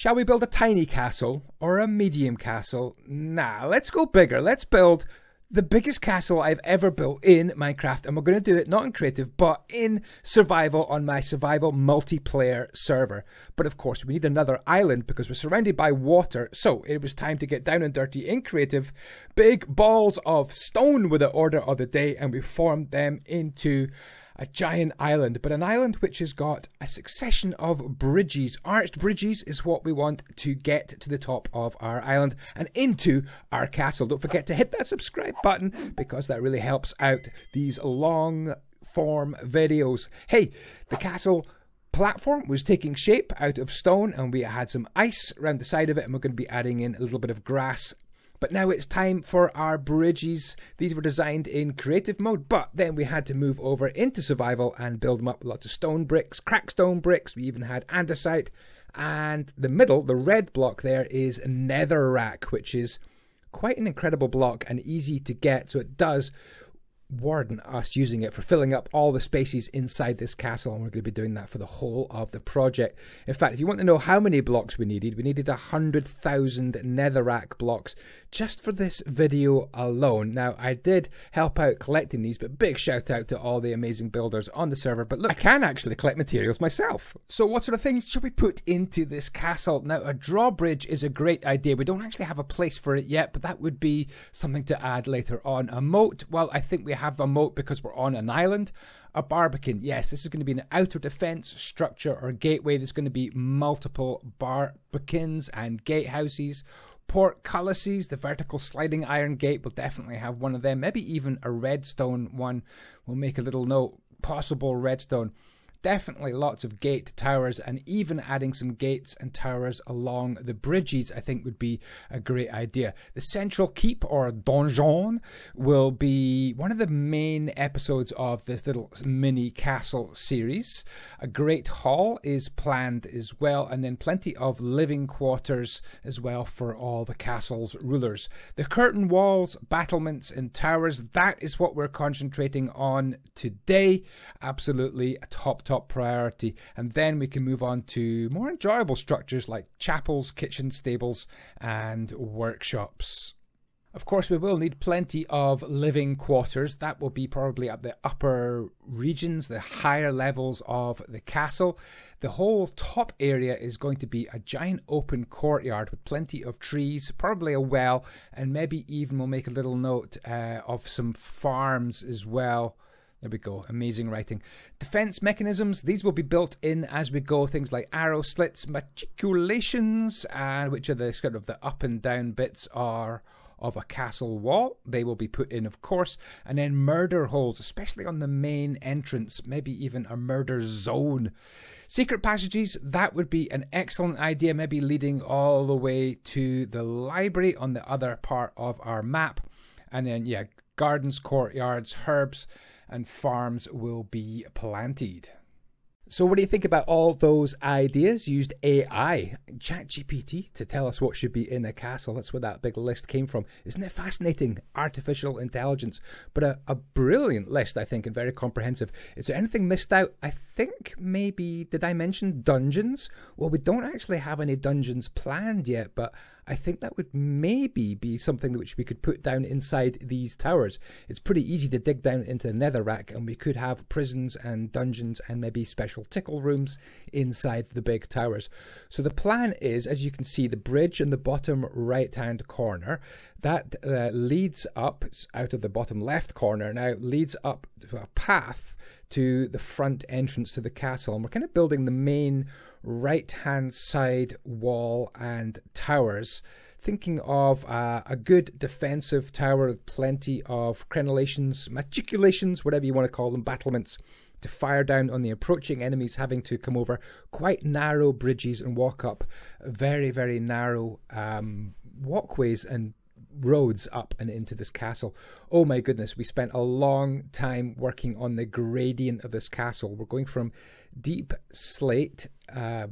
Shall we build a tiny castle or a medium castle? Nah, let's go bigger. Let's build the biggest castle I've ever built in Minecraft, and we're going to do it not in creative, but in survival on my survival multiplayer server. But of course, we need another island because we're surrounded by water, so it was time to get down and dirty in creative. Big balls of stone were the order of the day, and we formed them into a giant island, but an island which has got a succession of bridges. Arched bridges is what we want to get to the top of our island and into our castle. Don't forget to hit that subscribe button because that really helps out these long form videos. Hey, the castle platform was taking shape out of stone and we had some ice around the side of it, and we're going to be adding in a little bit of grass. But now it's time for our bridges. These were designed in creative mode, but then we had to move over into survival and build them up with lots of stone bricks, cracked stone bricks. We even had andesite. And the middle, the red block there, is netherrack, which is quite an incredible block and easy to get. So it does warden us using it for filling up all the spaces inside this castle, and we're going to be doing that for the whole of the project. In fact, if you want to know how many blocks we needed 100,000 netherrack blocks just for this video alone. Now, I did help out collecting these, but big shout out to all the amazing builders on the server. But look, I can actually collect materials myself. So what sort of things should we put into this castle? Now, a drawbridge is a great idea. We don't actually have a place for it yet, but that would be something to add later on. A moat, well, I think we have a moat because we're on an island. A barbican, yes, this is going to be an outer defense structure or gateway. There's going to be multiple barbicans and gatehouses. Portcullises, the vertical sliding iron gate, will definitely have one of them. Maybe even a redstone one. We'll make a little note, possible redstone. Definitely lots of gate towers, and even adding some gates and towers along the bridges I think would be a great idea. The central keep or donjon will be one of the main episodes of this little mini castle series. A great hall is planned as well, and then plenty of living quarters as well for all the castle's rulers. The curtain walls, battlements and towers, that is what we're concentrating on today. Absolutely a top priority, and then we can move on to more enjoyable structures like chapels, kitchens, stables and workshops. Of course, we will need plenty of living quarters. That will be probably at the upper regions, the higher levels of the castle. The whole top area is going to be a giant open courtyard with plenty of trees, probably a well, and maybe even we'll make a little note of some farms as well. There we go, amazing writing. Defense mechanisms, these will be built in as we go. Things like arrow slits, matriculations, which are the sort of the up and down bits are of a castle wall. They will be put in, of course. And then murder holes, especially on the main entrance, maybe even a murder zone. Secret passages, that would be an excellent idea, maybe leading all the way to the library on the other part of our map. And then, yeah, gardens, courtyards, herbs and farms will be planted. So what do you think about all those ideas? Used AI, ChatGPT, to tell us what should be in a castle. That's where that big list came from. Isn't it fascinating? Artificial intelligence. But a brilliant list, I think, and very comprehensive. Is there anything missed out? I think maybe, did I mention dungeons? Well, we don't actually have any dungeons planned yet, but I think that would maybe be something which we could put down inside these towers. It's pretty easy to dig down into the netherrack, and we could have prisons and dungeons and maybe special tickle rooms inside the big towers. So the plan is, as you can see, the bridge in the bottom right hand corner, that leads up out of the bottom left corner, now leads up to a path to the front entrance to the castle. And we're kind of building the main right hand side wall and towers, thinking of a good defensive tower with plenty of crenellations, matriculations, whatever you want to call them, battlements, to fire down on the approaching enemies, having to come over quite narrow bridges and walk up very, very narrow walkways and roads up and into this castle. Oh my goodness, we spent a long time working on the gradient of this castle. We're going from deep slate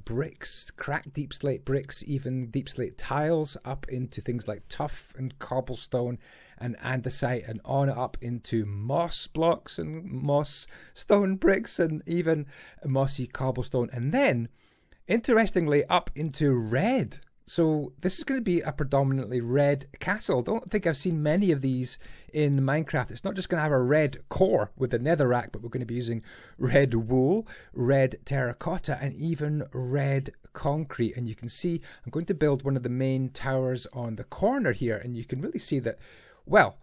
bricks, cracked deep slate bricks, even deep slate tiles, up into things like tuff and cobblestone and andesite, and on up into moss blocks and moss stone bricks and even mossy cobblestone. And then Interestingly, up into red. So this is going to be a predominantly red castle. Don't think I've seen many of these in Minecraft. It's not just going to have a red core with a netherrack, but we're going to be using red wool, red terracotta, and even red concrete. And you can see I'm going to build one of the main towers on the corner here, and you can really see that, well,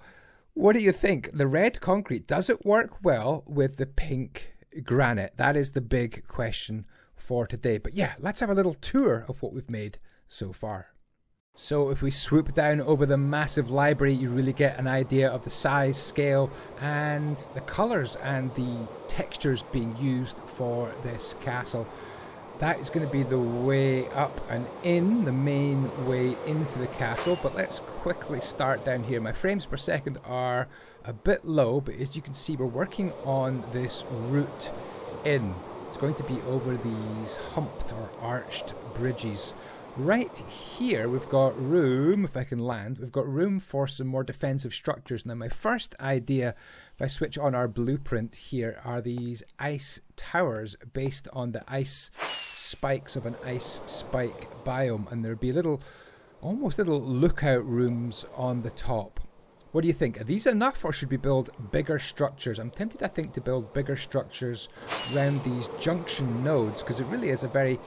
what do you think? The red concrete, does it work well with the pink granite? That is the big question for today. But yeah, let's have a little tour of what we've made so far. So if we swoop down over the massive library, you really get an idea of the size, scale, and the colours and the textures being used for this castle. That is going to be the way up and in, the main way into the castle. But let's quickly start down here. My frames per second are a bit low, but as you can see, we're working on this route in. It's going to be over these humped or arched bridges. Right here, we've got room, if I can land, we've got room for some more defensive structures. Now, my first idea, if I switch on our blueprint here, are these ice towers based on the ice spikes of an ice spike biome. And there'd be almost little lookout rooms on the top. What do you think? Are these enough, or should we build bigger structures? I'm tempted, I think, to build bigger structures around these junction nodes, because it really is a very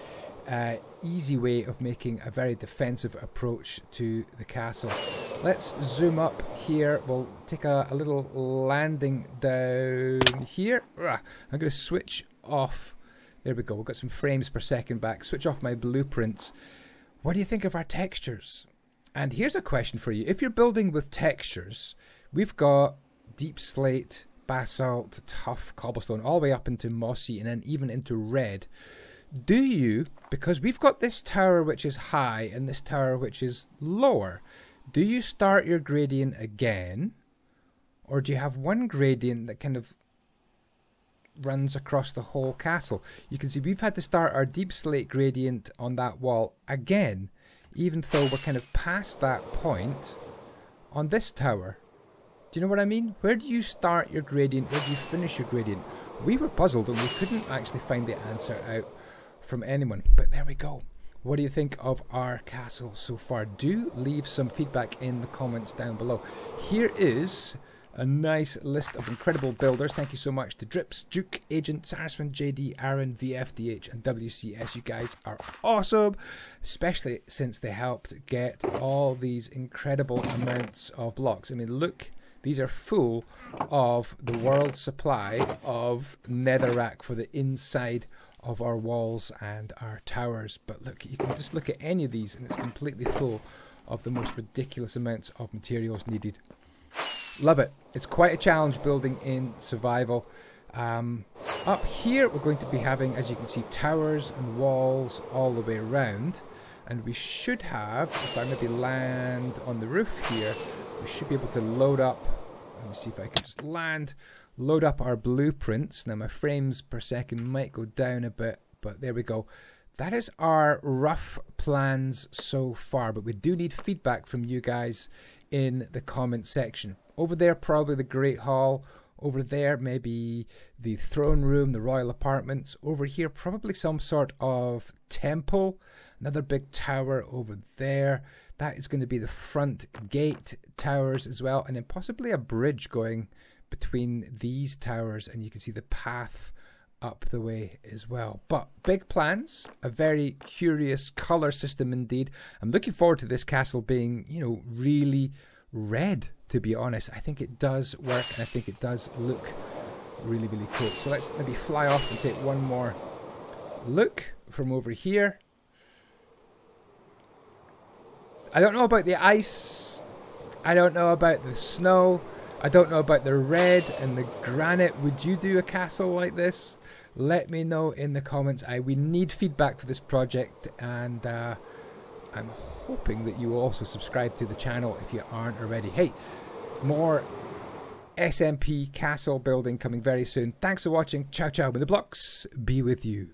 easy way of making a very defensive approach to the castle. Let's zoom up here. We'll take a little landing down here. I'm going to switch off. There we go. We've got some frames per second back. Switch off my blueprints. What do you think of our textures? And here's a question for you. If you're building with textures, we've got deep slate, basalt, tough cobblestone, all the way up into mossy and then even into red. Do you, because we've got this tower which is high and this tower which is lower, do you start your gradient again? Or do you have one gradient that kind of runs across the whole castle? You can see we've had to start our deep slate gradient on that wall again, even though we're kind of past that point on this tower. Do you know what I mean? Where do you start your gradient? Where do you finish your gradient? We were puzzled and we couldn't actually find the answer out from anyone, but there we go. What do you think of our castle so far? Do leave some feedback in the comments down below. Here is a nice list of incredible builders. Thank you so much to Drips, Duke, Agent, Sarsfin, JD, Aaron, VFDH, and WCS. You guys are awesome, especially since they helped get all these incredible amounts of blocks. I mean, look, these are full of the world's supply of netherrack for the inside of our walls and our towers. But look, you can just look at any of these and it's completely full of the most ridiculous amounts of materials needed. Love it. It's quite a challenge building in survival. Up here we're going to be having, as you can see, towers and walls all the way around, and we should have, if I maybe land on the roof here, we should be able to load up. Let me see if I can just load up our blueprints. Now my frames per second might go down a bit, but there we go. That is our rough plans so far, but we do need feedback from you guys in the comment section. Over there, probably the Great Hall. Over there, maybe the throne room, the royal apartments. Over here, probably some sort of temple. Another big tower over there. That is going to be the front gate towers as well. And then possibly a bridge going between these towers. And you can see the path up the way as well. But big plans, a very curious color system indeed. I'm looking forward to this castle being, you know, really red, to be honest. I think it does work and I think it does look really, really cool. So let's maybe fly off and take one more look from over here. I don't know about the ice. I don't know about the snow. I don't know about the red and the granite. Would you do a castle like this? Let me know in the comments. We need feedback for this project, and I'm hoping that you will also subscribe to the channel if you aren't already. Hey, more SMP castle building coming very soon. Thanks for watching. Ciao, ciao. May the blocks be with you.